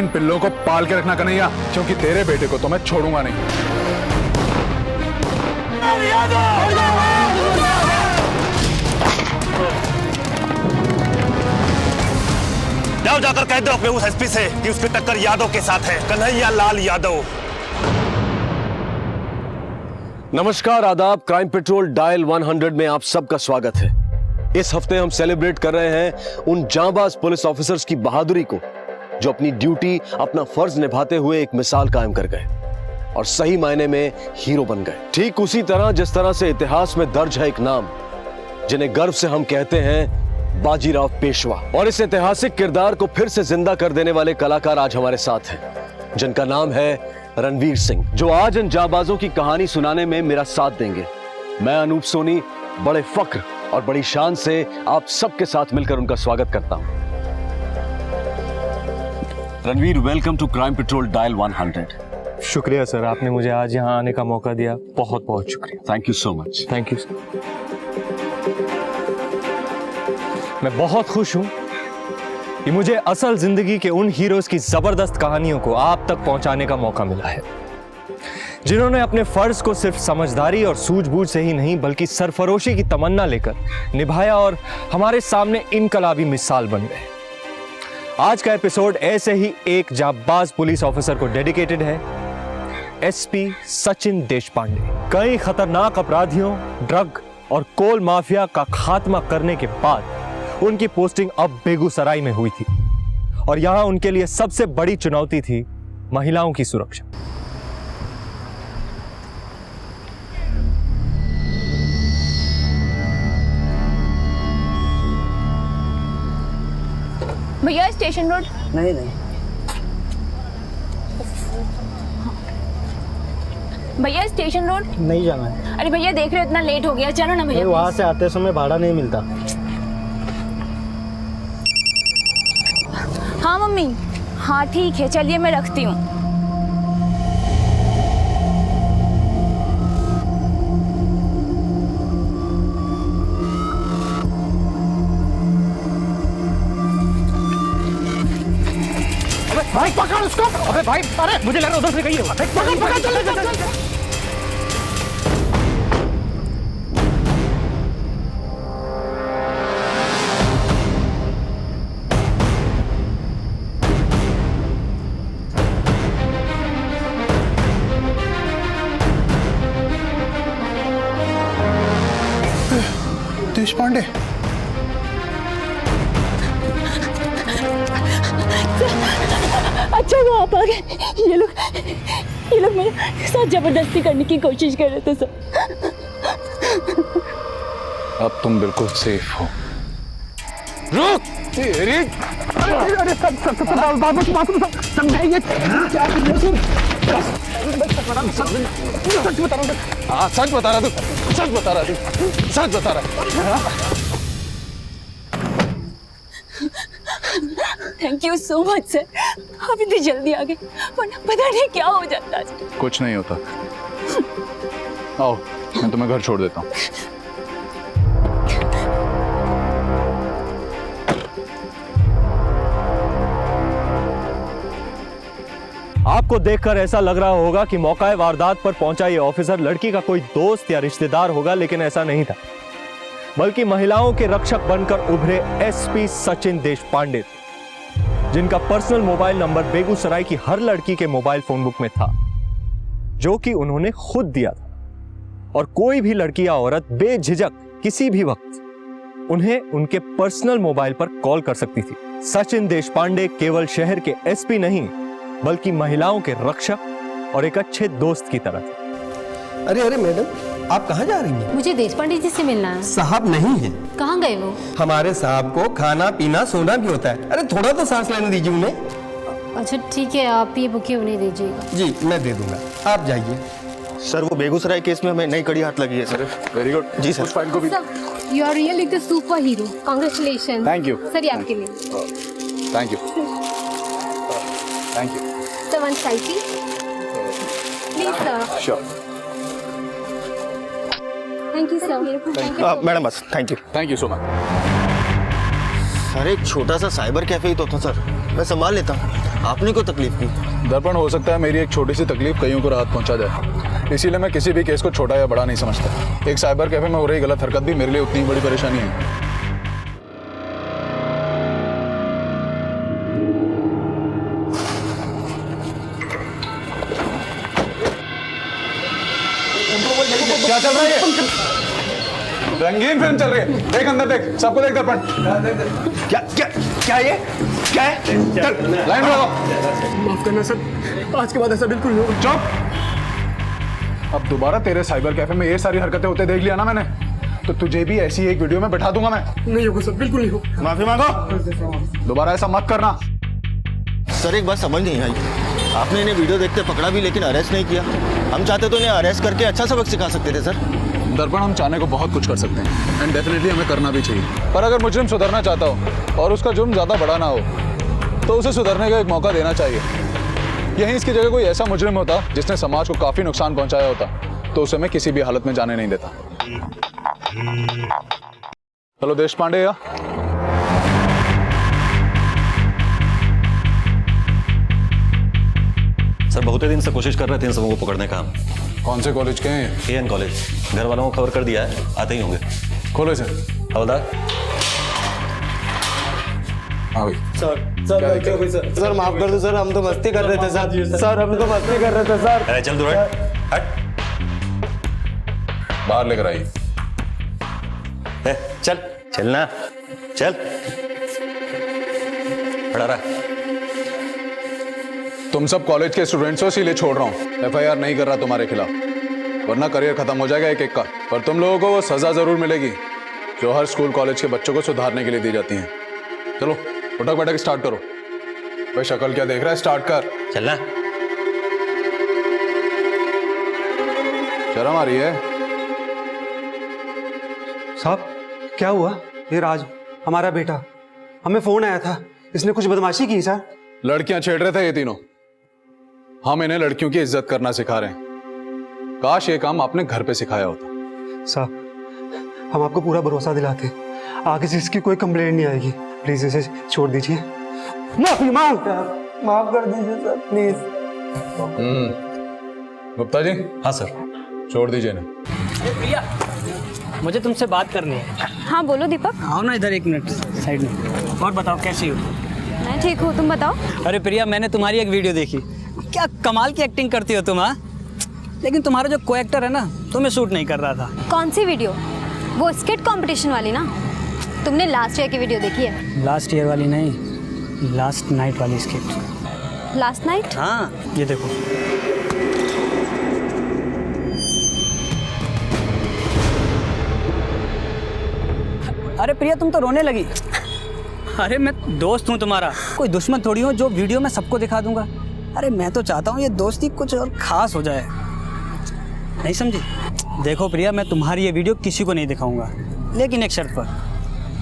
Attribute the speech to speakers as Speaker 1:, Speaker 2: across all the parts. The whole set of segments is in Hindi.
Speaker 1: इन पिल्लों को पाल के रखना कन्हैया, क्योंकि तेरे बेटे को तो मैं छोड़ूंगा नहीं।
Speaker 2: जाओ जाकर कह दो अपने उस एसपी से कि उसकी टक्कर यादव के साथ है, कन्हैया लाल यादव।
Speaker 3: नमस्कार, आदाब। क्राइम पेट्रोल डायल 100 में आप सबका स्वागत है। इस हफ्ते हम सेलिब्रेट कर रहे हैं उन जांबाज पुलिस ऑफिसर्स की बहादुरी को जो अपनी ड्यूटी, अपना फर्ज निभाते हुए एक मिसाल कायम कर गए और सही मायने में हीरो बन गए। ठीक उसी तरह जिस तरह से इतिहास में दर्ज है एक नाम जिन्हें गर्व से हम कहते हैं बाजीराव पेशवा, और इस ऐतिहासिक किरदार को फिर से जिंदा कर देने वाले कलाकार आज हमारे साथ हैं जिनका नाम है रणवीर सिंह, जो आज इन जाबाजों की कहानी सुनाने में मेरा साथ देंगे। मैं अनूप सोनी बड़े फख्र और बड़ी शान से आप सबके साथ मिलकर उनका स्वागत करता हूं। Ranveer, welcome to crime patrol dial 100।
Speaker 4: शुक्रिया सर, आपने मुझे आज यहाँ आने का मौका दिया, बहुत बहुत शुक्रिया।
Speaker 3: Thank you so much.
Speaker 4: Thank you sir. मैं बहुत खुश हूं कि मुझे असल जिंदगी के उन हीरोज की जबरदस्त कहानियों को आप तक पहुंचाने का मौका मिला है जिन्होंने अपने फर्ज को सिर्फ समझदारी और सूझबूझ से ही नहीं बल्कि सरफरोशी की तमन्ना लेकर निभाया और हमारे सामने इनकलाबी मिसाल बन गए। आज का एपिसोड ऐसे ही एक जाबाज पुलिस ऑफिसर को डेडिकेटेड है, एसपी सचिन देशपांडे। कई खतरनाक अपराधियों, ड्रग और कोल माफिया का खात्मा करने के बाद उनकी पोस्टिंग अब बेगूसराय में हुई थी और यहां उनके लिए सबसे बड़ी चुनौती थी महिलाओं की सुरक्षा।
Speaker 5: भैया स्टेशन रोड।
Speaker 6: नहीं
Speaker 5: भैया स्टेशन रोड
Speaker 6: नहीं जाना है।
Speaker 5: अरे भैया देख रहे हो इतना लेट हो गया, चलो ना भैया।
Speaker 6: वहां से आते समय भाड़ा नहीं मिलता।
Speaker 5: हाँ मम्मी, हाँ ठीक है, चलिए मैं रखती हूँ।
Speaker 1: भाई पकड़ उसको। अबे भाई, अरे मुझे लग रहा उधर से गई है। पकड़ पकड़, चल चल चल। देशपांडे,
Speaker 5: अच्छा वो आप आ गए। ये लोग मेरे साथ जबरदस्ती करने की कोशिश कर रहे थे सर।
Speaker 1: अब तुम बिल्कुल सेफ हो। रुक। अरे समझाइए क्या कर रहे हो? सच बता रहा तू, सच बता रहा तू, सच बता रहा।
Speaker 5: Thank you so much sir, आप इतनी जल्दी आ गए, वरना पता नहीं क्या हो जाता।
Speaker 1: कुछ नहीं होता। आओ, मैं तुम्हें घर छोड़ देता हूँ।
Speaker 4: आपको देखकर ऐसा लग रहा होगा कि मौका वारदात पर पहुंचा ये ऑफिसर लड़की का कोई दोस्त या रिश्तेदार होगा, लेकिन ऐसा नहीं था, बल्कि महिलाओं के रक्षक बनकर उभरे एसपी सचिन देशपांडे, जिनका पर्सनल मोबाइल नंबर बेगूसराय की हर लड़की के मोबाइल फोन बुक में था, जो कि उन्होंने खुद दिया था। और कोई भी लड़की या औरत बेझिझक किसी भी वक्त उन्हें उनके पर्सनल मोबाइल पर कॉल कर सकती थी। सचिन देशपांडे केवल शहर के एसपी नहीं बल्कि महिलाओं के रक्षक और एक अच्छे दोस्त की तरह थे।
Speaker 7: अरे अरे मैडम, आप कहाँ जा रही हैं?
Speaker 8: मुझे देशपांडे जी से मिलना है।
Speaker 7: साहब नहीं है।
Speaker 8: कहाँ गए वो?
Speaker 7: हमारे साहब को खाना पीना सोना भी होता है। अरे थोड़ा तो सांस लेने दीजिए उन्हें।
Speaker 8: अच्छा ठीक है, आप ये बुके उन्हें दीजिएगा।
Speaker 7: जी मैं दे दूंगा, आप जाइए।
Speaker 2: सर वो बेगूसराय केस में हमें नई कड़ी हाथ लगी है सर।
Speaker 1: Very good.
Speaker 2: जी सर।
Speaker 1: फाइल को भी।
Speaker 8: You are really the super hero, congratulation.
Speaker 1: Thank you
Speaker 8: sir ये आपके लिए।
Speaker 1: Thank you thank you
Speaker 8: sir one selfie please sir.
Speaker 1: Sure.
Speaker 8: Thank you sir.
Speaker 2: Madam बस
Speaker 1: thank you so much.
Speaker 2: Sir एक छोटा सा साइबर कैफे ही तो था सर, मैं संभाल लेता हूँ।
Speaker 7: आपने को तकलीफ की?
Speaker 9: दर्पण, हो सकता है मेरी एक छोटी सी तकलीफ कईयों को राहत पहुंचा जाए, इसीलिए मैं किसी भी केस को छोटा या बड़ा नहीं समझता। एक साइबर कैफे में हो रही गलत हरकत भी मेरे लिए उतनी बड़ी परेशानी है। क्या चल रहा है? रंगीन फिल्म चल रही है, देख अंदर देख, सबको देख दर्पण।
Speaker 2: क्या क्या क्या ये क्या है?
Speaker 9: लाइन लगाओ।
Speaker 1: माफ करना सर, आज के बाद ऐसा बिल्कुल नहीं होगा।
Speaker 9: चुप। अब दोबारा तेरे साइबर कैफे में ये सारी हरकतें होते देख लिया ना मैंने, तो तुझे भी ऐसी एक वीडियो में बैठा दूंगा मैं।
Speaker 1: नहीं होगा सर, बिल्कुल नहीं होगा।
Speaker 9: माफी मांगो, दोबारा ऐसा मत करना।
Speaker 7: सर एक बात समझ नहीं आई, आपने इन्हें वीडियो देखते पकड़ा भी लेकिन अरेस्ट नहीं किया। हम चाहते तो इन्हें अरेस्ट करके अच्छा सबक सिखा सकते थे सर।
Speaker 9: दर्पण, हम चाहने को बहुत कुछ कर सकते हैं एंड डेफिनेटली हमें करना भी चाहिए, पर अगर मुजरिम सुधरना चाहता हो और उसका जुर्म ज़्यादा बड़ा ना हो तो उसे सुधरने का एक मौका देना चाहिए। यहीं इसकी जगह कोई ऐसा मुजरिम होता जिसने समाज को काफ़ी नुकसान पहुंचाया होता तो उसे मैं किसी भी हालत में जाने नहीं देता। हेलो देश पांडे, या
Speaker 2: सर बहुत दिन से कोशिश कर रहे थे इन सबों को पकड़ने का हम।
Speaker 9: कौन से कॉलेज के हैं?
Speaker 2: AN college. घर वालों को खबर कर दिया है, आते ही होंगे।
Speaker 9: खोलो सर।
Speaker 2: हवलदार।
Speaker 9: हाँ भाई।
Speaker 7: सर माफ कर दो सर, हम तो मस्ती कर रहे थे सर, हम तो मस्ती कर रहे थे सर।
Speaker 2: अरे चल दूर हट।
Speaker 9: बाहर लेकर आइए।
Speaker 2: चल चलना, चल खड़ा रहा।
Speaker 9: तुम सब कॉलेज के स्टूडेंट्स हो इसीलिए छोड़ रहा हूँ, एफआईआर नहीं कर रहा तुम्हारे खिलाफ, वरना करियर खत्म हो जाएगा एक एक का। पर तुम लोगों को वो सजा जरूर मिलेगी जो हर स्कूल कॉलेज के बच्चों को सुधारने के लिए दी जाती है। चलो उठक बैठक स्टार्ट करो। भाई शक्ल क्या देख रहा है, स्टार्ट कर।
Speaker 2: चलना।
Speaker 9: शर्म आ रही है?
Speaker 10: साहब क्या हुआ? ये राज हमारा बेटा, हमें फोन आया था, इसने कुछ बदमाशी की सर।
Speaker 9: लड़कियां छेड़ रहे थे ये तीनों। हम इन्हें लड़कियों की इज्जत करना सिखा रहे हैं। काश ये काम आपने घर पे सिखाया होता।
Speaker 10: साहब हम आपको पूरा भरोसा दिलाते, आगे से इसकी कोई कंप्लेंट नहीं आएगी, प्लीज इसे छोड़ दीजिए। माफी मांग, माफ कर दीजिए सर प्लीज।
Speaker 9: गुप्ता जी।
Speaker 2: हाँ सर।
Speaker 9: छोड़ दीजिए ना।
Speaker 1: प्रिया, मुझे तुमसे बात करनी है।
Speaker 8: हाँ बोलो दीपक।
Speaker 1: आओ ना इधर एक मिनट साइड में। और बताओ कैसी हो?
Speaker 8: मैं ठीक हूँ, तुम बताओ।
Speaker 1: अरे प्रिया, मैंने तुम्हारी एक वीडियो देखी, क्या कमाल की एक्टिंग करती हो तुम। हाँ, लेकिन तुम्हारा जो को एक्टर है ना, तुम्हें सूट नहीं कर रहा था।
Speaker 8: कौन सी वीडियो? वो स्किट कंपटीशन वाली ना? तुमने लास्ट ईयर की वीडियो देखी है?
Speaker 1: लास्ट ईयर वाली नहीं, लास्ट नाइट वाली स्किट।
Speaker 8: Last night?
Speaker 1: हाँ, ये देखो। अरे प्रिया, तुम तो रोने लगी। अरे मैं दोस्त हूँ तुम्हारा, कोई दुश्मन थोड़ी हूँ जो वीडियो में सबको दिखा दूंगा। अरे मैं तो चाहता हूँ ये दोस्ती कुछ और खास हो जाए, नहीं समझी? देखो प्रिया, मैं तुम्हारी ये वीडियो किसी को नहीं दिखाऊंगा, लेकिन एक शर्त पर।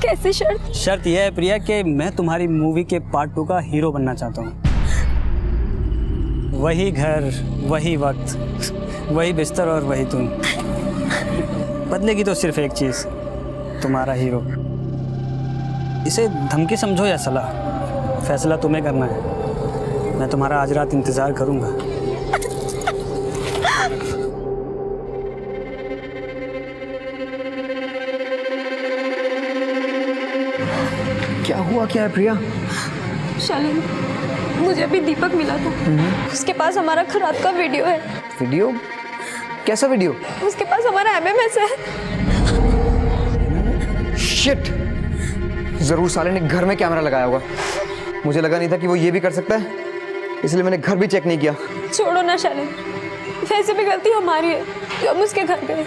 Speaker 8: कैसी शर्त?
Speaker 1: शर्त यह है प्रिया कि मैं तुम्हारी मूवी के पार्ट 2 का हीरो बनना चाहता हूँ। वही घर, वही वक्त, वही बिस्तर और वही तुम। बदलेगी तो सिर्फ एक चीज़, तुम्हारा हीरो। इसे धमकी समझो या सलाह, फैसला तुम्हें करना है। मैं तुम्हारा आज रात इंतज़ार करूँगा।
Speaker 10: क्या हुआ, क्या है प्रिया?
Speaker 8: शालिनी, मुझे अभी दीपक मिला था, उसके पास हमारा खराब का वीडियो है।
Speaker 10: वीडियो? कैसा वीडियो?
Speaker 8: उसके पास हमारा MMS है।
Speaker 10: शिट, जरूर साले ने घर में कैमरा लगाया होगा। मुझे लगा नहीं था कि वो ये भी कर सकता है, इसलिए मैंने घर भी चेक नहीं किया।
Speaker 8: छोड़ो ना शालिनी, वैसे भी गलती हमारी है जो हम उसके घर गए।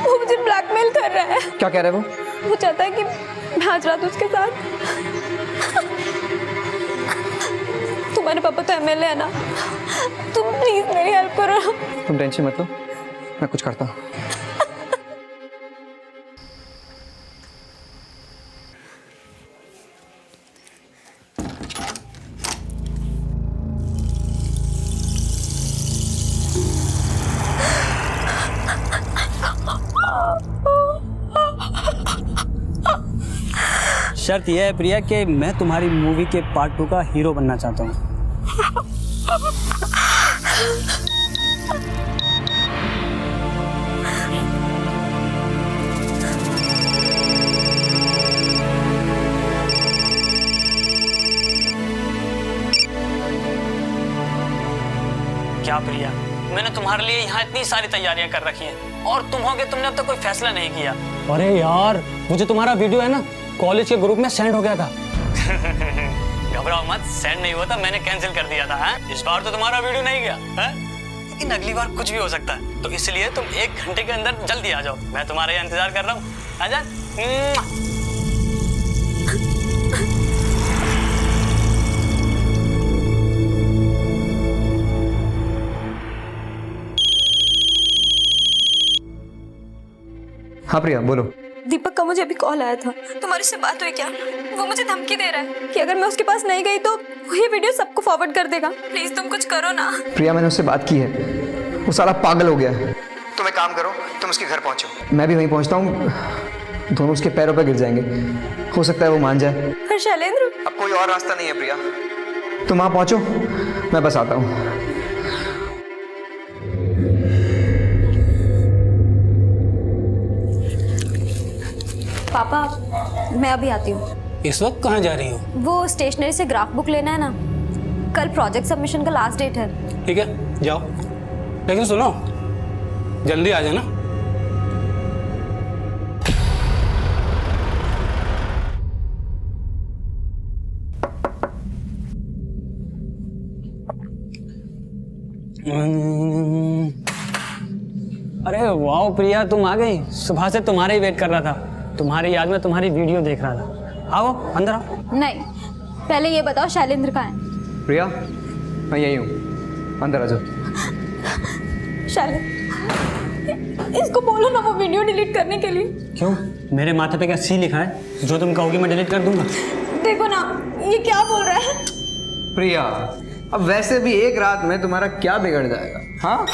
Speaker 8: वो मुझे ब्लैकमेल कर रहा है।
Speaker 10: क्या कह रहा है वो?
Speaker 8: वो चाहता है कि मैं आज रात उसके साथ। तुम्हारे पापा तो MLA है ना, तुम प्लीज मेरी हेल्प करो।
Speaker 10: तुम टेंशन मत लो, मैं कुछ करता हूँ।
Speaker 1: शर्त यह है प्रिया कि मैं तुम्हारी मूवी के पार्ट 2 का हीरो बनना चाहता हूँ। क्या प्रिया, मैंने तुम्हारे लिए यहाँ इतनी सारी तैयारियां कर रखी हैं और तुम होगे, तुमने अब तक कोई फैसला नहीं किया। अरे यार, मुझे तुम्हारा वीडियो है ना कॉलेज के ग्रुप में सेंड हो गया था। घबराओ मत, सेंड नहीं हुआ था, मैंने कैंसिल कर दिया था। इस बार तो तुम्हारा वीडियो नहीं गया है? लेकिन अगली बार कुछ भी हो सकता है, तो इसलिए तुम 1 घंटे के अंदर जल्दी आ जाओ। मैं तुम्हारा यहाँ इंतजार कर रहा हूँ। आजा।
Speaker 11: हाँ प्रिया बोलो।
Speaker 8: दीपक का मुझे अभी कॉल आया था, तुम्हारी से बात हुई क्या? वो मुझे धमकी दे रहा है कि अगर मैं उसके पास नहीं गई तो वो ये वीडियो सबको फॉरवर्ड कर देगा। प्लीज तुम कुछ करो ना।
Speaker 11: प्रिया मैंने उससे बात की है, वो साला पागल हो गया है। तुम एक काम करो, तुम उसके घर पहुंचो, मैं भी वहीं पहुंचता हूँ। दोनों उसके पैरों पर गिर जाएंगे, हो सकता है वो मान जाए।
Speaker 8: पर शैलेंद्र,
Speaker 11: अब कोई और रास्ता नहीं है प्रिया, तुम वहाँ पहुंचो, मैं बस आता हूँ।
Speaker 8: पापा मैं अभी आती हूँ।
Speaker 1: इस वक्त कहाँ जा रही हो?
Speaker 8: वो स्टेशनरी से ग्राफ बुक लेना है ना, कल प्रोजेक्ट सबमिशन का लास्ट डेट है।
Speaker 1: ठीक है जाओ, लेकिन सुनो जल्दी आ जाना। अरे वाह प्रिया, तुम आ गई। सुबह से तुम्हारे ही वेट कर रहा था, तुम्हारी याद में तुम्हारी वीडियो देख रहा था। आओ अंदर आओ।
Speaker 8: नहीं, पहले ये बताओ शैलेंद्र कहाँ है?
Speaker 11: प्रिया मैं यही हूँ, अंदर आ जाओ।
Speaker 8: शैलेंद्र, इसको बोलो ना वो वीडियो डिलीट करने के लिए।
Speaker 1: क्यों, मेरे माथे पे क्या सी लिखा है? जो तुम कहोगी मैं डिलीट कर दूंगा।
Speaker 8: देखो ना ये क्या बोल रहा है।
Speaker 11: प्रिया अब वैसे भी एक रात में तुम्हारा क्या बिगड़ जाएगा? हाँ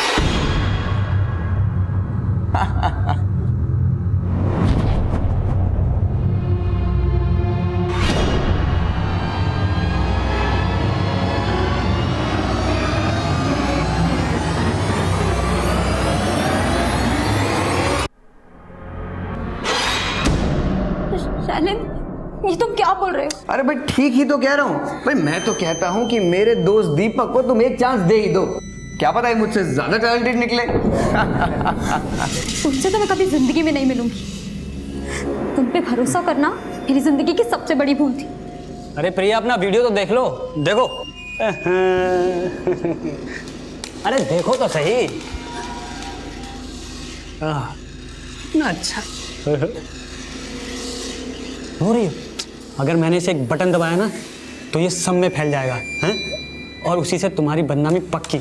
Speaker 8: शैलेंद्र, ये तुम क्या बोल रहे हो?
Speaker 11: अरे भाई ठीक ही तो कह रहा हूँ भाई, मैं तो कहता हूँ कि मेरे दोस्त दीपक को तुम एक चांस दे ही दो, क्या पता है मुझसे ज्यादा टैलेंटेड निकले।
Speaker 8: तुमसे तो मैं कभी जिंदगी में नहीं मिलूंगी। तुम पे भरोसा करना मेरी जिंदगी की सबसे बड़ी भूल थी।
Speaker 1: अरे प्रिया अपना वीडियो तो देख लो, देखो। अरे देखो तो सही। इतना अच्छा हो रही है। अगर मैंने इसे एक बटन दबाया ना तो ये सब में फैल जाएगा हैं, और उसी से तुम्हारी बदनामी पक्की।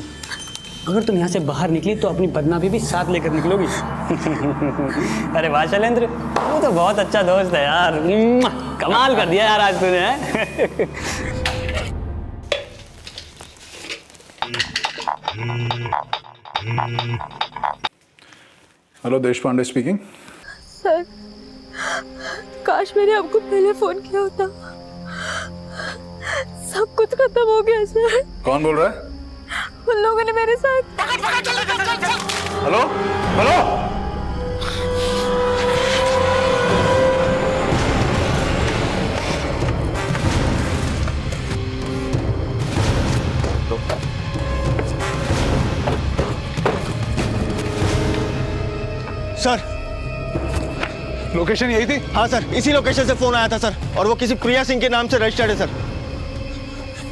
Speaker 1: अगर तुम यहाँ से बाहर निकली तो अपनी बदनामी भी साथ लेकर निकलोगी। अरे वाह शैलेंद्र, वो तो बहुत अच्छा दोस्त है यार। कमाल कर दिया यार आज तूने।
Speaker 9: हेलो देश पांडे स्पीकिंग।
Speaker 8: सर, काश मैंने आपको पहले फोन किया होता। सब कुछ खत्म हो गया सर।
Speaker 9: कौन बोल रहा है?
Speaker 8: उन लोगों ने मेरे साथ।
Speaker 9: हेलो हेलो,
Speaker 7: सर
Speaker 9: लोकेशन यही थी?
Speaker 7: हाँ सर, इसी लोकेशन से फोन आया था सर, और वो किसी प्रिया सिंह के नाम से रजिस्टर्ड है सर।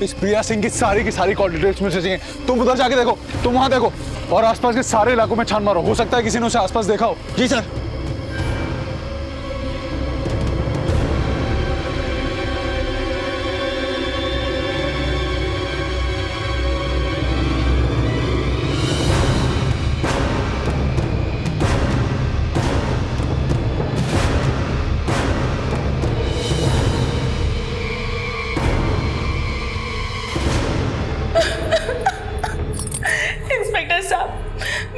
Speaker 9: इस प्रिया सिंह की सारी कॉल डिटेल्स मुझे चाहिए। तुम उधर जाके देखो, तुम वहां देखो और आसपास के सारे इलाकों में छान मारो, हो सकता है किसी ने उसे आसपास देखा हो।
Speaker 7: जी सर।
Speaker 12: इंस्पेक्टर साहब,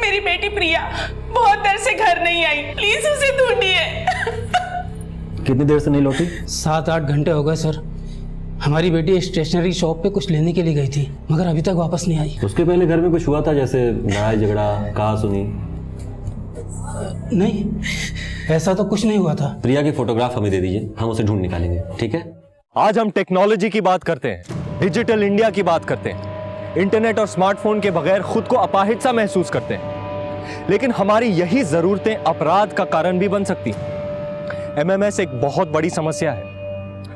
Speaker 12: मेरी बेटी प्रिया बहुत देर से घर नहीं आई, प्लीज उसे ढूंढिए।
Speaker 13: कितनी देर से नहीं लौटी?
Speaker 6: 7-8 घंटे हो गए सर। हमारी बेटी स्टेशनरी शॉप पे कुछ लेने के लिए गई थी, मगर अभी तक वापस नहीं आई।
Speaker 13: उसके पहले घर में कुछ हुआ था, जैसे लड़ाई झगड़ा, कहा सुनी?
Speaker 6: नहीं, ऐसा तो कुछ नहीं हुआ था।
Speaker 13: प्रिया की फोटोग्राफ हमें दे दीजिए, हम उसे ढूंढ निकालेंगे, ठीक है?
Speaker 4: आज हम टेक्नोलॉजी की बात करते हैं, डिजिटल इंडिया की बात करते हैं, इंटरनेट और स्मार्टफोन के बगैर खुद को अपाहिज सा महसूस करते हैं। लेकिन हमारी यही जरूरतें अपराध का कारण भी बन सकती हैं। एमएमएस एक बहुत बड़ी समस्या है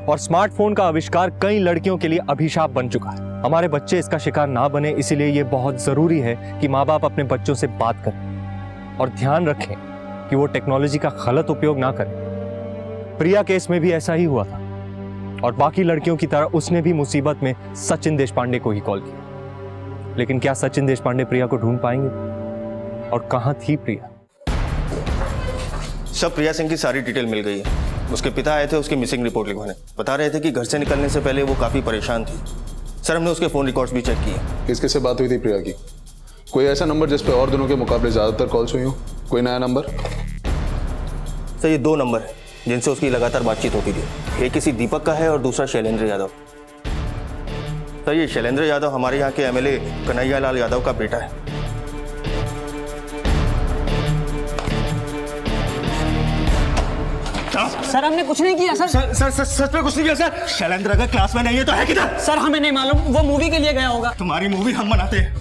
Speaker 4: और स्मार्टफोन का आविष्कार कई लड़कियों के लिए अभिशाप बन चुका है। हमारे बच्चे इसका शिकार ना बने, इसीलिए यह बहुत जरूरी है कि माँ बाप अपने बच्चों से बात करें और ध्यान रखें कि वो टेक्नोलॉजी का गलत उपयोग ना करें। प्रिया केस में भी ऐसा ही हुआ था और बाकी लड़कियों की तरह उसने भी मुसीबत में सचिन देशपांडे को ही कॉल किया। लेकिन क्या सचिन देशपांडे प्रिया को ढूंढ पाएंगे? और कहां थी प्रिया?
Speaker 7: सब प्रिया सिंह की सारी डिटेल मिल गई है। उसके पिता आए थे उसकी मिसिंग रिपोर्ट लिखवाने, बता रहे थे कि घर से निकलने से पहले वो काफी परेशान थी। सर हमने उसके फोन रिकॉर्ड्स भी चेक किए।
Speaker 9: किसके से बात हुई थी प्रिया की? कोई ऐसा नंबर जिस पे और दिनों के मुकाबले ज्यादातर कॉल्स हुई हो? कोई नया नंबर?
Speaker 7: सर ये 2 नंबर है जिनसे उसकी लगातार बातचीत होती थी। एक किसी दीपक का है और दूसरा शैलेंद्र यादव। सर ये शैलेंद्र यादव हमारे यहाँ के एमएलए कन्हैया लाल यादव का बेटा है।
Speaker 1: सर हमने कुछ नहीं किया। सर
Speaker 7: सच में कुछ नहीं किया सर। शैलेंद्र अगर क्लास में नहीं है तो है किधर?
Speaker 1: सर हमें नहीं मालूम, वो मूवी के लिए गया होगा।
Speaker 7: तुम्हारी मूवी हम बनाते हैं।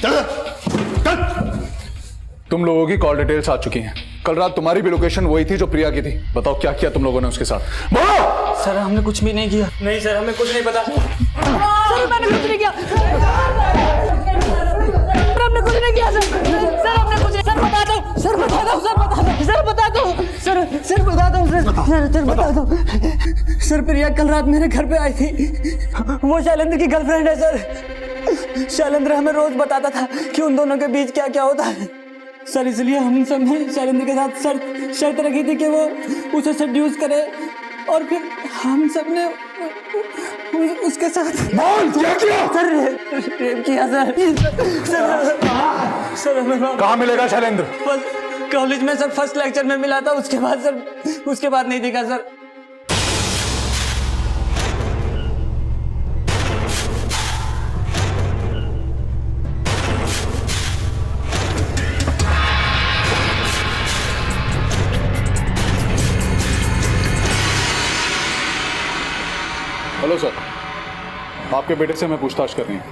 Speaker 7: चल।
Speaker 9: तुम लोगों की कॉल डिटेल्स आ चुकी हैं। कल रात तुम्हारी भी लोकेशन वही थी जो प्रिया की थी। बताओ क्या किया तुम लोगों ने उसके साथ? बोलो।
Speaker 1: सर हमने कुछ भी नहीं किया।
Speaker 6: नहीं सर, हमें कुछ नहीं पता।
Speaker 5: सर मैंने कुछ नहीं किया। हमने कुछ नहीं किया सर। सर हमने कुछ नहीं। सर बता दो। सर बता दो। सर बता दो। सर बता दो। सर बता दो। सर बता दो।
Speaker 1: सर प्रिया कल रात मेरे घर पे आई थी। वो शैलेंद्र की गर्लफ्रेंड है सर। शैलेंद्र हमें रोज बताता था कि उन दोनों के बीच क्या क्या होता है सर, इसलिए हम सब ने शैलेंद्र के साथ सर शर्त रखी थी कि वो उसे सेड्यूस करे और फिर हम सब ने उसके साथ
Speaker 9: क्या किया?
Speaker 1: सर रेप किया सर हमें
Speaker 9: कहाँ मिलेगा शैलेंद्र?
Speaker 1: कॉलेज में सर फर्स्ट लेक्चर में मिला था, उसके बाद नहीं दिखा सर।
Speaker 9: हेलो सर, आपके बेटे से मैं पूछताछ कर रही हूँ।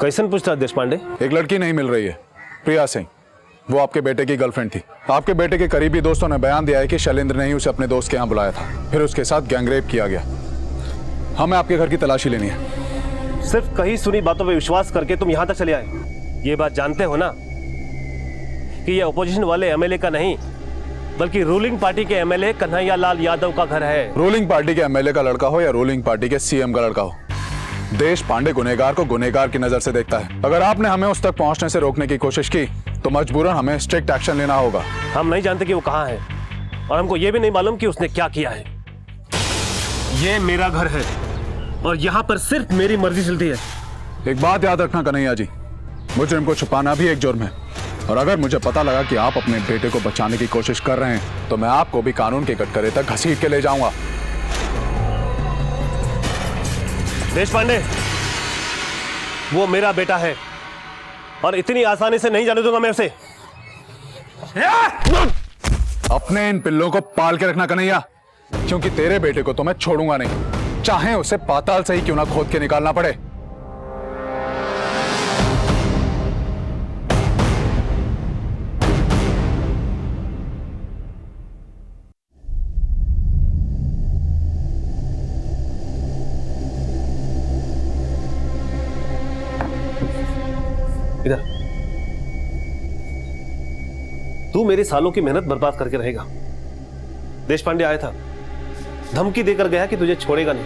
Speaker 3: कैसन पूछताछ देशपांडे?
Speaker 9: एक लड़की नहीं मिल रही है, प्रिया सिंह। वो आपके बेटे की गर्लफ्रेंड थी। आपके बेटे के करीबी दोस्तों ने बयान दिया है कि शैलेंद्र ने ही उसे अपने दोस्त के यहाँ बुलाया था, फिर उसके साथ गैंगरेप किया गया। हमें आपके घर की तलाशी लेनी है।
Speaker 3: सिर्फ कहीं सुनी बातों पे विश्वास करके तुम यहाँ तक चले आए। ये बात जानते हो ना कि ये अपोजिशन वाले एमएलए का नहीं बल्कि रूलिंग पार्टी के एमएलए कन्हैया लाल यादव का घर है।
Speaker 9: रूलिंग पार्टी के एमएलए का लड़का हो या रूलिंग पार्टी के सीएम का लड़का हो, देशपांडे गुनहगार को गुनहगार की नजर से देखता है। अगर आपने हमें उस तक पहुंचने से रोकने की कोशिश की तो मजबूरन हमें स्ट्रिक्ट एक्शन लेना होगा।
Speaker 3: हम नहीं जानते कि वो कहाँ है और हमको ये भी नहीं मालूम कि उसने क्या किया है। ये मेरा घर है और यहाँ पर सिर्फ मेरी मर्जी चलती है।
Speaker 9: एक बात याद रखना कन्हैया जी, मुजरिम को छुपाना भी एक जुर्म है और अगर मुझे पता लगा कि आप अपने बेटे को बचाने की कोशिश कर रहे हैं तो मैं आपको भी कानून के कटघरे तक घसीट के ले जाऊंगा।
Speaker 3: देशपांडे, वो मेरा बेटा है और इतनी आसानी से नहीं जाने दूंगा मैं उसे।
Speaker 9: अपने इन पिल्लों को पाल के रखना कन्हैया, क्योंकि तेरे बेटे को तो मैं छोड़ूंगा नहीं, चाहे उसे पाताल से ही क्यों ना खोद के निकालना पड़े।
Speaker 3: इधर तू मेरे सालों की मेहनत बर्बाद करके रहेगा। देशपांडे आया था, धमकी देकर गया कि तुझे छोड़ेगा नहीं।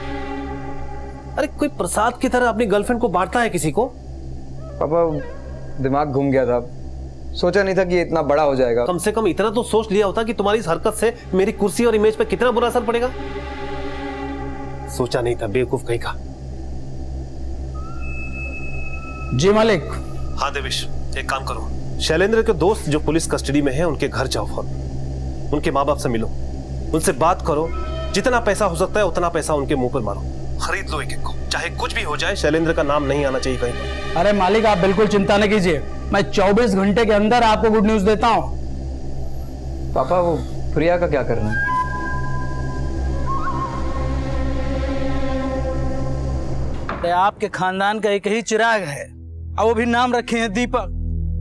Speaker 3: अरे कोई प्रसाद की तरह अपनी गर्लफ्रेंड को बांटता है किसी को?
Speaker 11: पापा दिमाग घूम गया था, सोचा नहीं था कि इतना बड़ा हो जाएगा।
Speaker 3: कम से कम इतना तो सोच लिया होता कि तुम्हारी इस हरकत से मेरी कुर्सी और इमेज पे कितना बुरा असर पड़ेगा। सोचा नहीं था, बेवकूफ कहीं का।
Speaker 6: जी मालिक।
Speaker 3: हाँ देवेश, एक काम करो, शैलेंद्र के दोस्त जो पुलिस कस्टडी में हैं उनके घर जाओ फौरन, उनके माँ बाप से मिलो, उनसे बात करो, जितना पैसा हो सकता है उतना पैसा उनके मुंह पर मारो, खरीद लो एक एक को, चाहे कुछ भी हो जाए शैलेंद्र का नाम नहीं आना चाहिए कहीं पर।
Speaker 6: अरे मालिक आप बिल्कुल चिंता न कीजिए, मैं 24 घंटे के अंदर आपको गुड न्यूज देता हूँ।
Speaker 11: पापा वो प्रिया का क्या करना है?
Speaker 6: अरे आपके खानदान का एक ही चिराग है और वो भी नाम रखे हैं दीपक।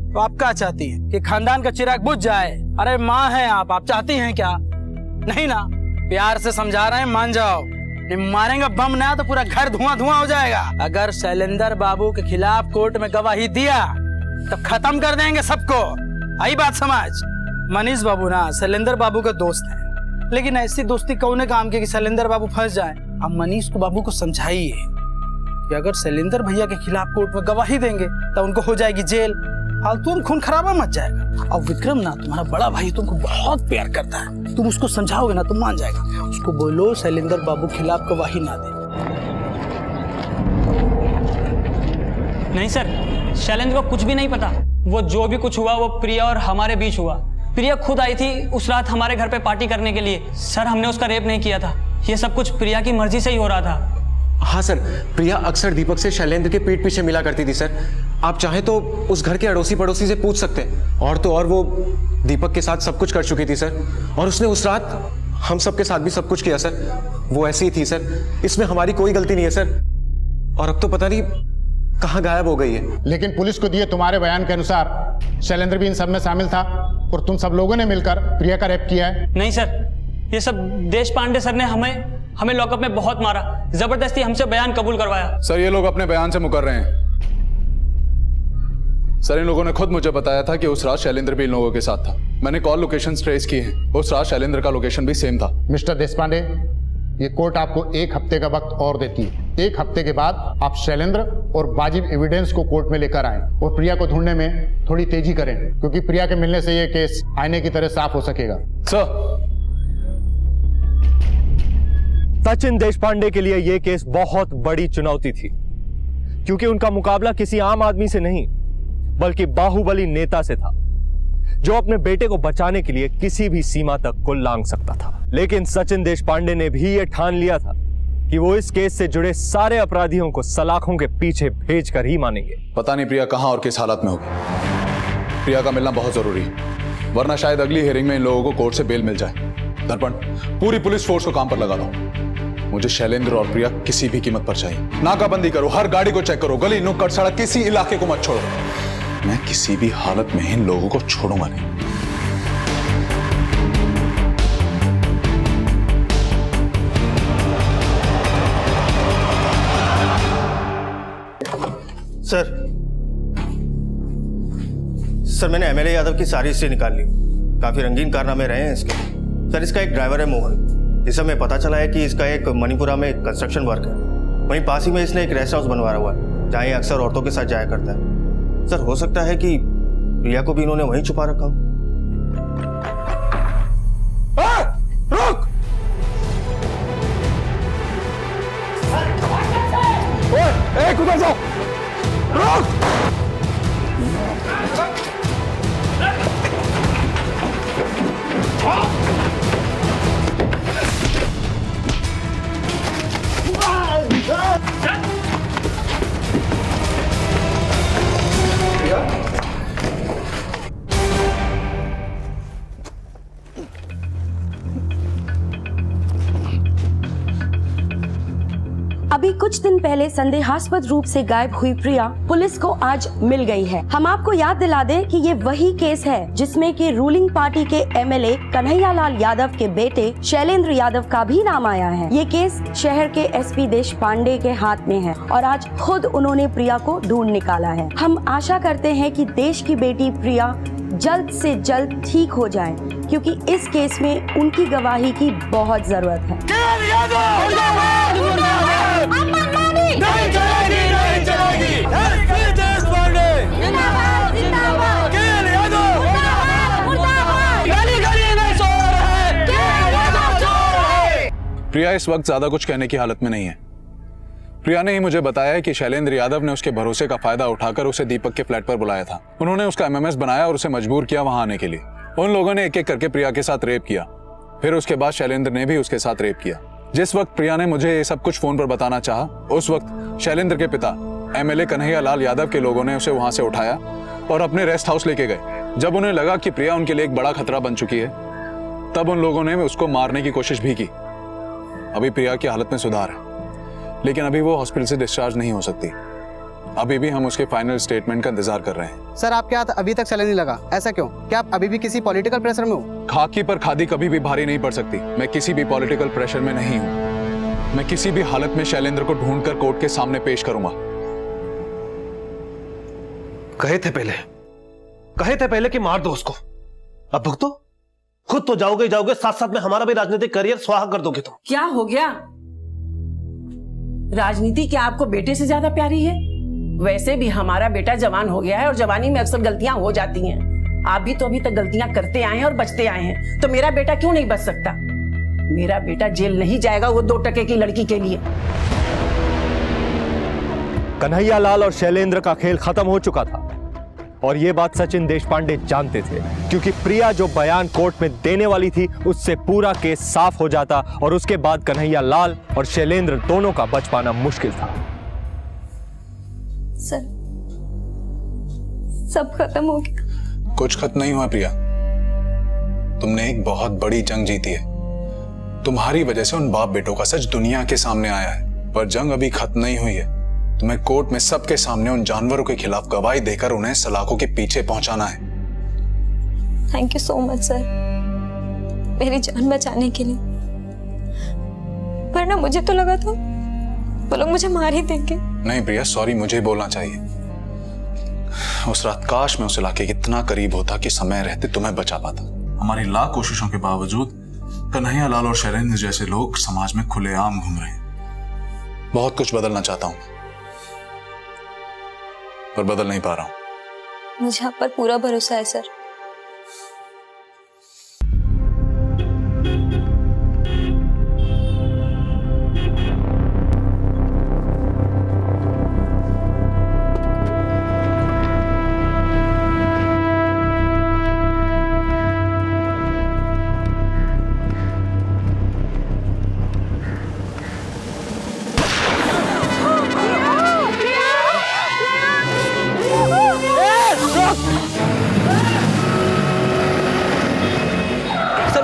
Speaker 6: तो आप क्या चाहती हैं कि खानदान का चिराग बुझ जाए? अरे माँ हैं आप चाहती हैं क्या? नहीं ना, प्यार से समझा रहे हैं, मान जाओ। नहीं मारेंगे बम ना तो पूरा घर धुआं धुआं हो जाएगा। अगर शैलेंद्र बाबू के खिलाफ कोर्ट में गवाही दिया तो खत्म कर देंगे सबको। आई बात समझ? मनीष बाबू ना शैलेंद्र बाबू का दोस्त है, लेकिन ऐसी दोस्ती कौन काम की कि शैलेंद्र बाबू फंस जाए। अब मनीष को बाबू को समझाइए कि अगर शैलेंद्र भैया के खिलाफ कोर्ट में गवाही देंगे तो उनको हो जाएगी जेल, फालतू में खून खराबा मच जाएगा। और विक्रम ना तुम्हारा बड़ा भाई तुमको बहुत प्यार करता है, तुम उसको समझाओगे ना तो मान जाएगा। उसको बोलो शैलेंद्र बाबू खिलाफ गवाही ना दे।
Speaker 1: नहीं सर, शैलेंद्र को कुछ भी नहीं पता। वो जो भी कुछ हुआ वो प्रिया और हमारे बीच हुआ। प्रिया खुद आई थी उस रात हमारे घर पे पार्टी करने के लिए। सर हमने उसका रेप नहीं किया था, ये सब कुछ प्रिया की मर्जी से ही हो रहा था।
Speaker 14: हाँ सर, प्रिया अक्सर दीपक से शैलेंद्र के पीठ पीछे मिला करती थी सर। आप चाहें तो उस घर के अड़ोसी पड़ोसी से पूछ सकते हैं। और तो और वो दीपक के साथ सब कुछ कर चुकी थी सर, और उसने उस रात हम सब के साथ भी सब कुछ किया सर। वो ऐसी ही थी सर, इसमें हमारी कोई गलती नहीं है सर। और अब तो पता नहीं कहाँ गायब हो गई है।
Speaker 15: लेकिन पुलिस को दिए तुम्हारे बयान के अनुसार शैलेंद्र भी इन सब में शामिल था और तुम सब लोगों ने मिलकर प्रिया का रेप किया है।
Speaker 1: नहीं सर, ये सब देश पांडे सर ने हमें लॉकअप में बहुत मारा, जबरदस्ती हमसे बयान कबूल करवाया।
Speaker 9: सर ये लोग अपने बयान से मुकर रहे हैं। सर इन लोगों ने खुद मुझे बताया था कि उस रात शैलेंद्र भी इन लोगों के साथ था। मैंने कॉल लोकेशन ट्रेस की है, उस रात शैलेंद्र का लोकेशन भी सेम था।
Speaker 15: मिस्टर देशपांडे, ये कोर्ट आपको 1 हफ्ते का वक्त और देती है। 1 हफ्ते के बाद आप शैलेंद्र और वाजिब एविडेंस को कोर्ट में लेकर आएं और प्रिया को ढूंढने में थोड़ी तेजी करें, क्योंकि प्रिया के मिलने से ये केस आईने की तरह साफ हो सकेगा।
Speaker 4: सचिन देशपांडे के लिए यह केस बहुत बड़ी चुनौती थी, क्योंकि उनका मुकाबला किसी आम आदमी से नहीं बल्कि बाहुबली नेता से था, जो अपने बेटे को बचाने के लिए किसी भी सीमा तक को लांघ सकता था। लेकिन सचिन देशपांडे ने भी यह ठान लिया था कि वो इस केस से जुड़े सारे अपराधियों को सलाखों के पीछे भेजकर ही मानेंगे।
Speaker 9: पता नहीं प्रिया कहां और किस हालत में होगी। प्रिया का मिलना बहुत जरूरी है, वरना शायद अगली हियरिंग में इन लोगों को कोर्ट से बेल मिल जाए। दर्पण, पूरी पुलिस फोर्स को काम पर लगा दो। मुझे शैलेंद्र और प्रिया किसी भी कीमत पर चाहिए। नाकाबंदी करो, हर गाड़ी को चेक करो, गली नुक्कड़ सड़क किसी इलाके को मत छोड़ो। मैं किसी भी हालत में इन लोगों को छोड़ूंगा नहीं।
Speaker 7: सर मैंने एमएलए यादव की सारी हिस्ट्री निकाल ली। काफी रंगीन कारनामे रहे हैं इसके। सर इसका एक ड्राइवर है मोहन, जिसे हमें पता चला है कि इसका एक मणिपुरा में कंस्ट्रक्शन वर्क है। वहीं पास ही में इसने एक रेस्ट हाउस बनवाया हुआ है, जहाँ ये अक्सर औरतों के साथ जाया करता है। सर हो सकता है कि प्रिया को भी इन्होंने वहीं छुपा रखा हो।
Speaker 5: रुक!
Speaker 9: ओए, उधर जाओ! रुक!
Speaker 16: अभी कुछ दिन पहले संदेहास्पद रूप से गायब हुई प्रिया पुलिस को आज मिल गई है। हम आपको याद दिला दें कि ये वही केस है जिसमें कि रूलिंग पार्टी के एमएलए कन्हैयालाल यादव के बेटे शैलेंद्र यादव का भी नाम आया है। ये केस शहर के एसपी देशपांडे के हाथ में है और आज खुद उन्होंने प्रिया को ढूंढ निकाला है। हम आशा करते हैं कि देश की बेटी प्रिया जल्द से जल्द ठीक हो जाए, क्योंकि इस केस में उनकी गवाही की बहुत जरूरत है।
Speaker 5: नहीं चलेगी, नहीं चलेगी। एसपी देशपांडे जिंदाबाद, जिंदाबाद। केएल यादव मुर्दाबाद। गली गली में सो रहे केएल यादव सो रहे।
Speaker 9: प्रिया इस वक्त ज्यादा कुछ कहने की हालत में नहीं है। प्रिया ने ही मुझे बताया है कि शैलेंद्र यादव ने उसके भरोसे का फायदा उठाकर उसे दीपक के फ्लैट पर बुलाया था। उन्होंने उसका एमएमएस बनाया और उसे मजबूर किया वहां आने के लिए। उन लोगों ने एक एक करके प्रिया के साथ रेप किया। फिर उसके बाद शैलेंद्र ने भी उसके साथ रेप किया। जिस वक्त प्रिया ने मुझे ये सब कुछ फोन पर बताना चाहा, उस वक्त शैलेंद्र के पिता एमएलए कन्हैया लाल यादव के लोगों ने उसे वहां से उठाया और अपने रेस्ट हाउस लेके गए। जब उन्हें लगा कि प्रिया उनके लिए एक बड़ा खतरा बन चुकी है, तब उन लोगों ने उसको मारने की कोशिश भी की। अभी प्रिया की हालत में सुधार है, लेकिन अभी वो हॉस्पिटल से डिस्चार्ज नहीं हो सकती। अभी भी हम उसके फाइनल स्टेटमेंट का इंतजार कर रहे हैं।
Speaker 17: सर, आपके हाथ अभी तक चलने नहीं लगा, ऐसा क्यों? क्या आप अभी भी किसी पॉलिटिकल प्रेशर में हो?
Speaker 9: खाकी पर खादी कभी भी भारी नहीं पड़ सकती। मैं किसी भी पॉलिटिकल प्रेशर में नहीं हूं। मैं किसी भी हालत में शैलेंद्र को ढूंढकर कोर्ट के सामने पेश करूंगा।
Speaker 3: कहे थे पहले कि मार दो उसको, अब भुगतो। खुद तो जाओगे, साथ साथ में हमारा भी राजनीतिक करियर स्वाहा कर दोगे तुम।
Speaker 12: क्या हो गया? राजनीति क्या आपको बेटे से ज्यादा प्यारी है? वैसे भी हमारा बेटा जवान हो गया है और जवानी में अक्सर गलतियां हो जाती हैं। आप भी तो अभी तक गलतियां करते आए हैं और बचते आए हैं, तो मेरा बेटा क्यों नहीं बच सकता? मेरा बेटा जेल नहीं जाएगा वो 2 टके की लड़की के लिए।
Speaker 4: कन्हैया लाल और शैलेंद्र का खेल खत्म हो चुका था और ये बात सचिन देशपांडे जानते थे, क्योंकि प्रिया जो बयान कोर्ट में देने वाली थी उससे पूरा केस साफ हो जाता और उसके बाद कन्हैया लाल और शैलेंद्र दोनों का बच पाना मुश्किल था।
Speaker 8: सर, सब खत्म हो गया।
Speaker 9: कुछ खत्म नहीं हुआ प्रिया। तुमने एक बहुत बड़ी जंग जीती है। तुम्हारी वजह से उन बाप बेटों का सच दुनिया के सामने आया है, पर जंग अभी खत्म नहीं हुई है। तुम्हें कोर्ट में सबके सामने उन जानवरों के खिलाफ गवाही देकर उन्हें सलाखों के पीछे पहुंचाना है।
Speaker 8: Thank you so much sir, मेरी जान बचाने के लिए। वरना मुझे तो लगा था वो लोग मुझे मार ही देंगे।
Speaker 9: नहीं प्रिया, सॉरी मुझे बोलना चाहिए। उस रात काश मैं उस इलाके के इतना करीब होता कि समय रहते तुम्हें बचा पाता। हमारी लाख कोशिशों के बावजूद कन्हैया लाल और शैलेंद्र जैसे लोग समाज में खुलेआम घूम रहे हैं। बहुत कुछ बदलना चाहता हूं, पर बदल नहीं पा रहा हूं।
Speaker 8: मुझे आप पर पूरा भरोसा है सर।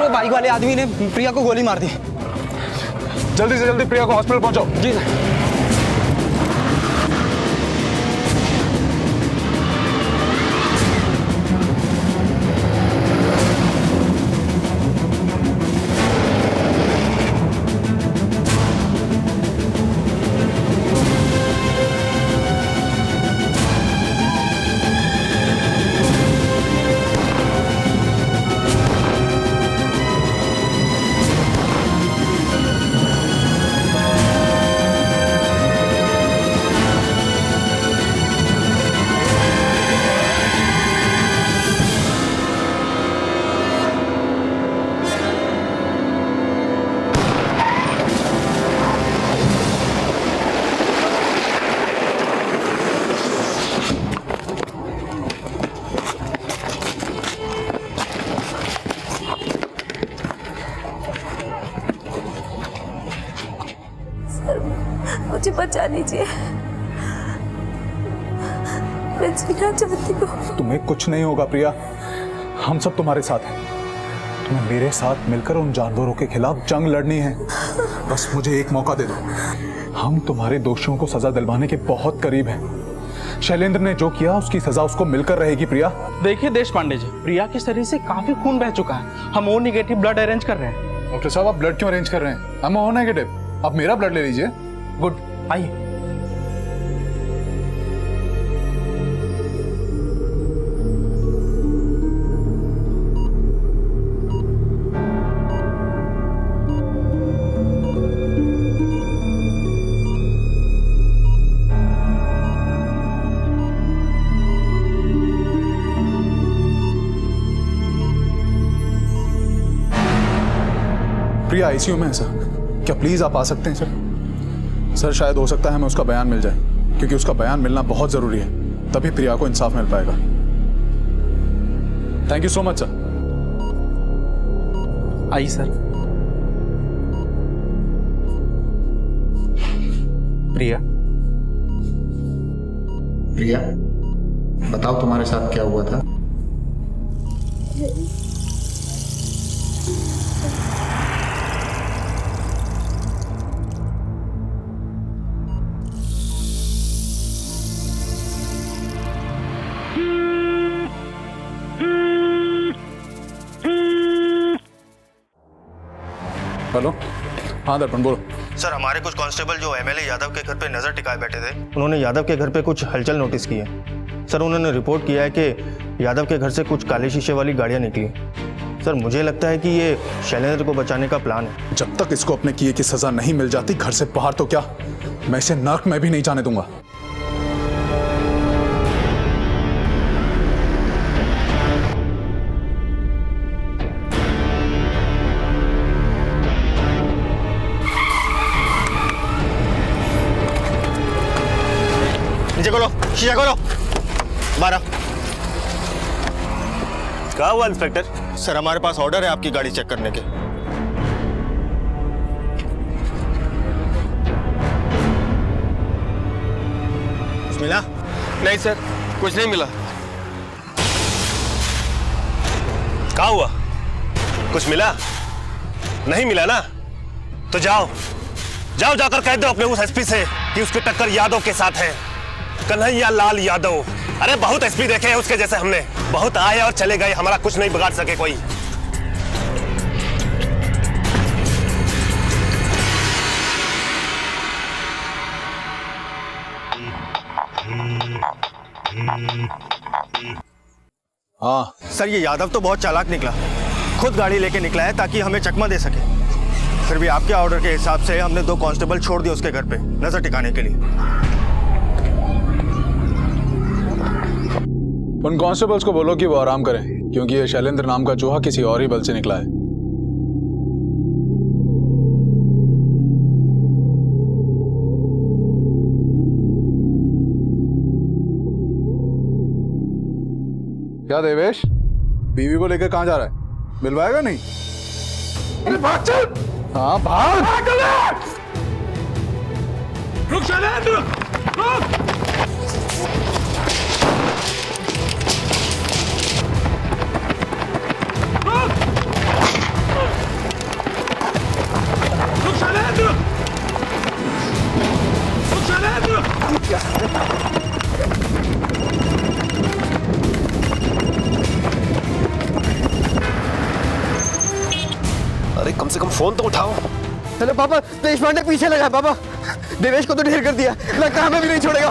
Speaker 11: बाइक वाले आदमी ने प्रिया को गोली मार दी।
Speaker 9: जल्दी से जल्दी प्रिया को हॉस्पिटल पहुंचाओ।
Speaker 11: जी सर।
Speaker 8: मुझे बचा लीजिए, मैं जीना चाहती हूँ।
Speaker 9: तुम्हें कुछ नहीं होगा प्रिया, हम सब तुम्हारे साथ हैं। तुम्हें मेरे साथ मिलकर उन जानवरों के खिलाफ जंग लड़नी है। बस मुझे एक मौका दे दो। हम तुम्हारे दोषियों को सजा दिलवाने के बहुत करीब हैं। शैलेंद्र ने जो किया उसकी सजा उसको मिलकर रहेगी प्रिया।
Speaker 6: देखिए देशपांडे जी, प्रिया के शरीर से काफी खून बह चुका है। हम ओ नेगेटिव ब्लड अरेंज कर रहे हैं।
Speaker 9: डॉक्टर साहब, आप ब्लड क्यों अरेंज कर रहे हैं? हम ओ नेगेटिव, आप मेरा ब्लड ले लीजिए।
Speaker 6: गुड, आइए।
Speaker 9: प्रिया आईसीयू में है सर, क्या प्लीज आप आ सकते हैं सर? सर शायद हो सकता है हमें उसका बयान मिल जाए, क्योंकि उसका बयान मिलना बहुत जरूरी है, तभी प्रिया को इंसाफ मिल पाएगा। Thank you so much sir.
Speaker 6: आइए सर।
Speaker 15: प्रिया, प्रिया बताओ तुम्हारे साथ क्या हुआ था?
Speaker 9: हेलो, हाँ दर्पण बोलो।
Speaker 7: सर हमारे कुछ कांस्टेबल जो एमएलए यादव के घर पे नजर टिकाए बैठे थे, उन्होंने यादव के घर पे कुछ हलचल नोटिस की है। सर उन्होंने रिपोर्ट किया है कि यादव के घर से कुछ काले शीशे वाली गाड़ियां निकली। सर मुझे लगता है कि ये शैलेंद्र को बचाने का प्लान है।
Speaker 9: जब तक इसको अपने किए की सजा नहीं मिल जाती घर से बाहर तो क्या, मैं इसे नर्क में भी नहीं जाने दूंगा।
Speaker 7: नीचे खोलो, शीशा खोलो। 12।
Speaker 2: क्या हुआ इंस्पेक्टर?
Speaker 7: सर हमारे पास ऑर्डर है आपकी गाड़ी चेक करने के। कुछ मिला?
Speaker 2: नहीं सर, कुछ नहीं मिला। क्या हुआ? कुछ मिला? नहीं मिला ना? तो जाओ जाकर कह दो अपने उस एसपी से कि उसकी टक्कर यादव के साथ है, कन्हैया लाल यादव। अरे बहुत एसपी देखे हैं उसके जैसे हमने, बहुत आए और चले गए, हमारा कुछ नहीं बिगाड़ सके कोई।
Speaker 7: हाँ सर, ये यादव तो बहुत चालाक निकला, खुद गाड़ी लेके निकला है ताकि हमें चकमा दे सके। फिर भी आपके ऑर्डर के हिसाब से हमने 2 कांस्टेबल छोड़ दिए उसके घर पे नजर टिकाने के लिए।
Speaker 9: उन कांस्टेबल्स को बोलो कि वो आराम करें, क्योंकि ये शैलेंद्र नाम का चूहा किसी और ही बल से निकला है। क्या देवेश, बीवी को लेकर कहां जा रहा है? मिलवाएगा नहीं? अरे भाग चल। हाँ भाग। रुक शैलेंद्र, रुक।
Speaker 2: अरे कम से कम फोन तो उठाओ।
Speaker 11: हेलो पापा, देश पांडे पीछे लगा है पापा। देवेश को तो ढेर कर दिया, लगता है हमें भी नहीं छोड़ेगा।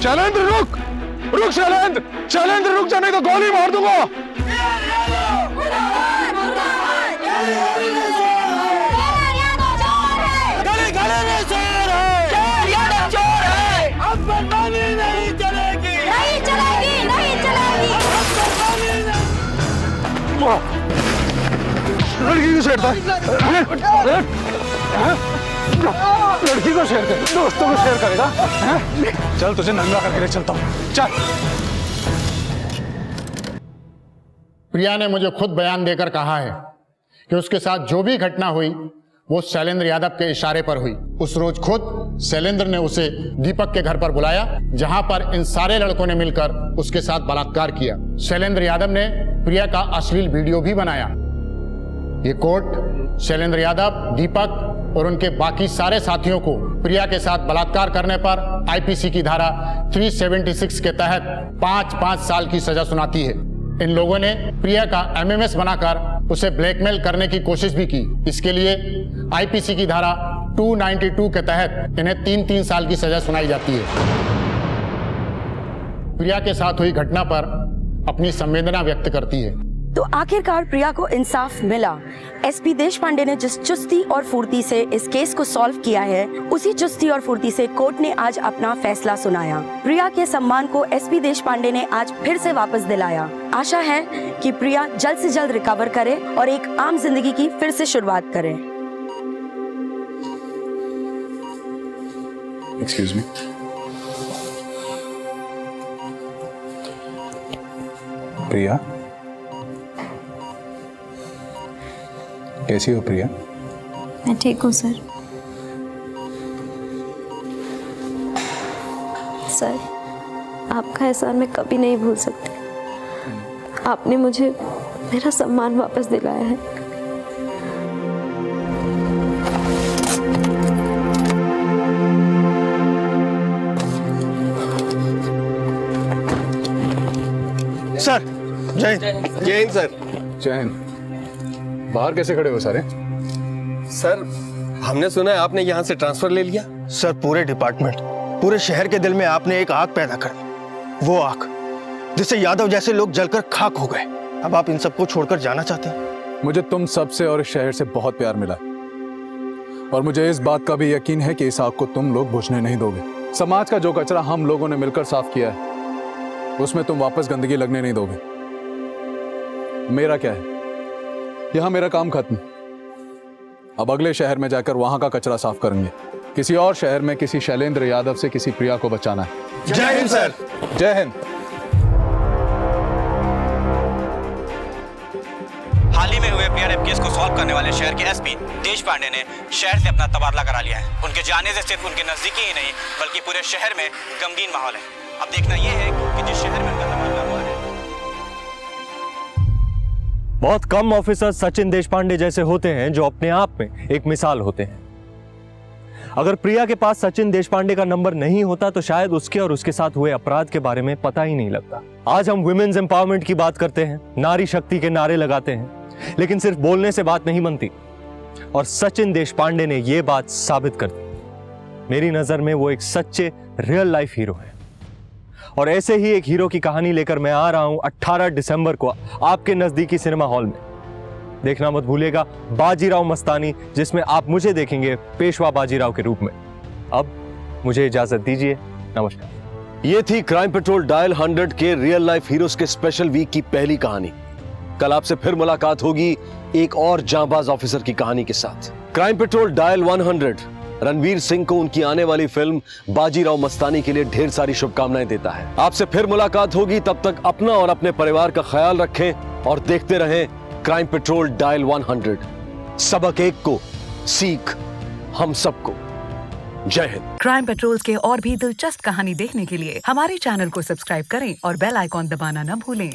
Speaker 9: शैलेंद्र रुक, रुक शैलेंद्र, शैलेंद्र रुक जाने तो गोली मार दूंगा। लड़की को छेड़ता है, लड़की को शेयर कर, दोस्तों को शेयर करेगा। चल तुझे नंगा करके ले चलता हूँ, चल।
Speaker 15: प्रिया ने मुझे खुद बयान देकर कहा है कि उसके साथ जो भी घटना हुई वो शैलेंद्र यादव के इशारे पर हुई। उस रोज खुद शैलेंद्र ने उसे दीपक के घर पर बुलाया, जहां पर इन सारे लड़कों ने मिलकर उसके साथ बलात्कार किया। शैलेंद्र यादव ने प्रिया का अश्लील वीडियो भी बनाया। ये कोर्ट शैलेंद्र यादव, दीपक और उनके बाकी सारे साथियों को प्रिया के साथ बलात्कार करने पर आईपीसी की धारा 376 के तहत 5-5 साल की सजा सुनाती है। इन लोगों ने प्रिया का एमएमएस बनाकर उसे ब्लैकमेल करने की कोशिश भी की। इसके लिए आईपीसी की धारा 292 के तहत इन्हें 3-3 साल की सजा सुनाई जाती है। प्रिया के साथ हुई घटना पर अपनी संवेदना व्यक्त करती है।
Speaker 16: तो आखिरकार प्रिया को इंसाफ मिला। एसपी देशपांडे ने जिस चुस्ती और फुर्ती से इस केस को सॉल्व किया है, उसी चुस्ती और फुर्ती से कोर्ट ने आज अपना फैसला सुनाया। प्रिया के सम्मान को एसपी देशपांडे ने आज फिर से वापस दिलाया। आशा है कि प्रिया जल्द से जल्द रिकवर करे और एक आम जिंदगी की फिर से शुरुआत करे।
Speaker 9: Excuse me. प्रिया, कैसी हो प्रिया?
Speaker 8: मैं ठीक हूँ सर। सर, आपका एहसान मैं कभी नहीं भूल सकती। आपने मुझे मेरा सम्मान वापस दिलाया है।
Speaker 7: सर, जय हिंद सर।
Speaker 9: जय हिंद। बाहर कैसे खड़े हो सारे?
Speaker 7: सर, हमने सुना है आपने यहाँ से ट्रांसफर ले लिया। सर, पूरे डिपार्टमेंट, पूरे शहर के दिल में आपने एक आग पैदा कर दी। वो आग जिससे यादव जैसे लोग जलकर खाक हो गए। अब आप इन सबको छोड़कर जाना चाहते हैं?
Speaker 9: मुझे तुम सबसे और इस शहर से बहुत प्यार मिला और मुझे इस बात का भी यकीन है कि इस आग को तुम लोग बुझने नहीं दोगे। समाज का जो कचरा हम लोगों ने मिलकर साफ किया है, उसमें तुम वापस गंदगी लगने नहीं दोगे। मेरा क्या है, यहां मेरा काम खत्म। अब अगले शहर में जाकर वहां का कचरा साफ करेंगे। किसी और शहर में किसी शैलेंद्र यादव से किसी प्रिया को बचाना है।
Speaker 7: जय हिंद सर।
Speaker 9: जय हिंद।
Speaker 1: हाल ही में हुए पीआरएफ केस को सॉल्व करने वाले शहर के एसपी देशपांडे ने शहर से अपना तबादला करा लिया है। उनके जाने से सिर्फ उनके नजदीकी ही नहीं बल्कि पूरे शहर में गमगीन माहौल है। अब देखना यह है कि जिस शहर में उनका तबादला हुआ है।
Speaker 4: बहुत कम ऑफिसर सचिन देशपांडे जैसे होते हैं जो अपने आप में एक मिसाल होते हैं। अगर प्रिया के पास सचिन देशपांडे का नंबर नहीं होता तो शायद उसके और उसके साथ हुए अपराध के बारे में पता ही नहीं लगता। आज हम वुमेन्स एम्पावरमेंट की बात करते हैं, नारी शक्ति के नारे लगाते हैं, लेकिन सिर्फ बोलने से बात नहीं बनती। और सचिन देशपांडे ने यह बात साबित कर दी। मेरी नजर में वो एक सच्चे रियल लाइफ हीरो है। और ऐसे ही एक हीरो की कहानी लेकर मैं आ रहा हूं 18 दिसंबर को आपके नजदीकी सिनेमा हॉल में। देखना मत भूलिएगा बाजीराव मस्तानी, जिसमें आप मुझे देखेंगे पेशवा बाजीराव के रूप में। अब मुझे इजाजत दीजिए, नमस्कार।
Speaker 3: ये थी क्राइम पेट्रोल डायल 100 के रियल लाइफ हीरोज के स्पेशल वीक की पहली कहानी। कल आपसे फिर मुलाकात होगी एक और जांबाज ऑफिसर की कहानी के साथ। Crime patrol dial 100 Ranveer Singh को उनकी आने वाली फिल्म बाजीराव मस्तानी के लिए ढेर सारी शुभकामनाएं देता है। आपसे फिर मुलाकात होगी, तब तक अपना और अपने परिवार का ख्याल रखें और देखते रहें क्राइम पेट्रोल डायल 100। सबक एक को, सीख हम सबको। जय हिंद।
Speaker 18: क्राइम पेट्रोल्स के और भी दिलचस्प कहानी देखने के लिए हमारे चैनल को सब्सक्राइब करें और बेल आइकॉन दबाना न भूलें।